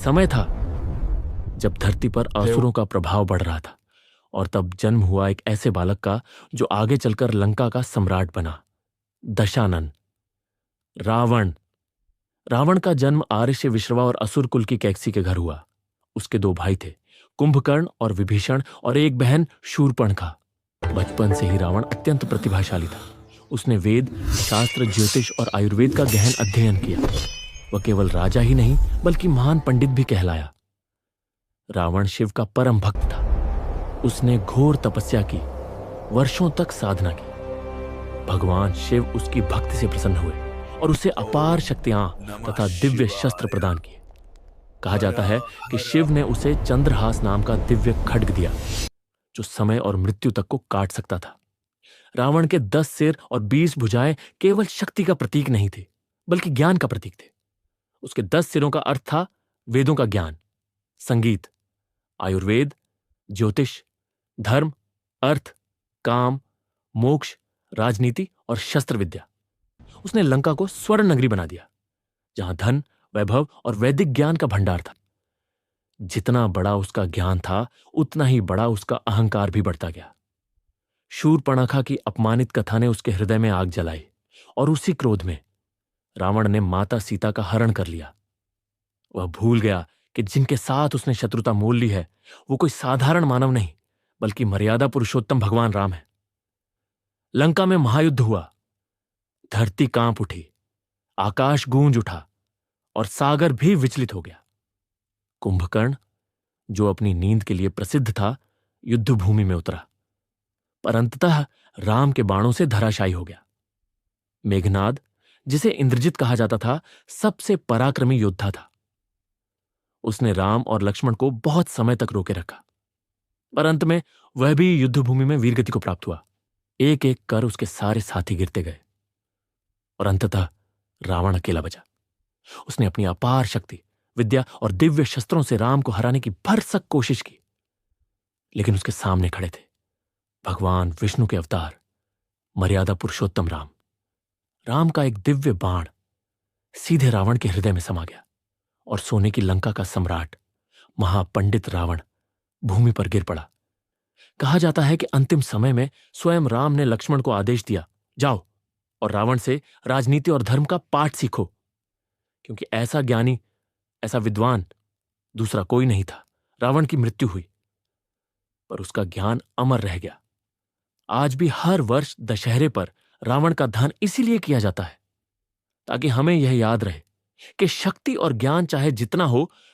समय था जब धरती पर असुरों का प्रभाव बढ़ रहा था, और तब जन्म हुआ एक ऐसे बालक का जो आगे चलकर लंका का सम्राट बना, दशानन, रावण। रावण का जन्म आर्य विश्रवा और असुर कुल की कैकसी के घर हुआ। उसके दो भाई थे, कुंभकर्ण और विभीषण, और एक बहन शूर्पणखा। बचपन से ही रावण अत्यंत प्रतिभाशाली था। उसने वेद, शास्त्र, ज्योतिष और आयुर्वेद का गहन अध्ययन किया। वह केवल राजा ही नहीं बल्कि महान पंडित भी कहलाया। रावण शिव का परम भक्त था। उसने घोर तपस्या की, वर्षों तक साधना की। भगवान शिव उसकी भक्ति से प्रसन्न हुए और उसे अपार शक्तियां तथा दिव्य शस्त्र प्रदान किए। कहा जाता है कि शिव ने उसे चंद्रहास नाम का दिव्य खड्ग दिया, जो समय और मृत्यु तक को काट सकता था। रावण के 10 सिर और 20 भुजाएं केवल शक्ति का प्रतीक नहीं थे, बल्कि ज्ञान का प्रतीक थे। उसके 10 सिरों का अर्थ था वेदों का ज्ञान, संगीत, आयुर्वेद, ज्योतिष, धर्म, अर्थ, काम, मोक्ष, राजनीति और शस्त्र विद्या। उसने लंका को स्वर्ण नगरी बना दिया, जहां धन, वैभव और वैदिक ज्ञान का भंडार था। जितना बड़ा उसका ज्ञान था, उतना ही बड़ा उसका अहंकार भी बढ़ता गया। शूर्पणखा की अपमानित कथा ने उसके हृदय में आग जलाई, और उसी क्रोध में रावण ने माता सीता का हरण कर लिया। वह भूल गया कि जिनके साथ उसने शत्रुता मोल ली है, वो कोई साधारण मानव नहीं, बल्कि मर्यादा पुरुषोत्तम भगवान राम है। लंका में महायुद्ध हुआ। धरती कांप उठी, आकाश गूंज उठा और सागर भी विचलित हो गया। कुंभकर्ण, जो अपनी नींद के लिए प्रसिद्ध था, युद्ध भूमि में उतरा, पर अंततः राम के बाणों से धराशायी हो गया। मेघनाद, जिसे इंद्रजित कहा जाता था, सबसे पराक्रमी योद्धा था। उसने राम और लक्ष्मण को बहुत समय तक रोके रखा, पर अंत में वह भी युद्ध भूमि में वीरगति को प्राप्त हुआ। एक एक कर उसके सारे साथी गिरते गए और अंततः रावण अकेला बचा। उसने अपनी अपार शक्ति, विद्या और दिव्य शस्त्रों से राम को हराने की भरसक कोशिश की, लेकिन उसके सामने खड़े थे भगवान विष्णु के अवतार, मर्यादा पुरुषोत्तम राम। राम का एक दिव्य बाण सीधे रावण के हृदय में समा गया और सोने की लंका का सम्राट, महापंडित रावण भूमि पर गिर पड़ा। कहा जाता है कि अंतिम समय में स्वयं राम ने लक्ष्मण को आदेश दिया, जाओ और रावण से राजनीति और धर्म का पाठ सीखो, क्योंकि ऐसा ज्ञानी, ऐसा विद्वान दूसरा कोई नहीं था। रावण की मृत्यु हुई, पर उसका ज्ञान अमर रह गया। आज भी हर वर्ष दशहरे पर रावण का दहन इसीलिए किया जाता है, ताकि हमें यह याद रहे कि शक्ति और ज्ञान चाहे जितना हो,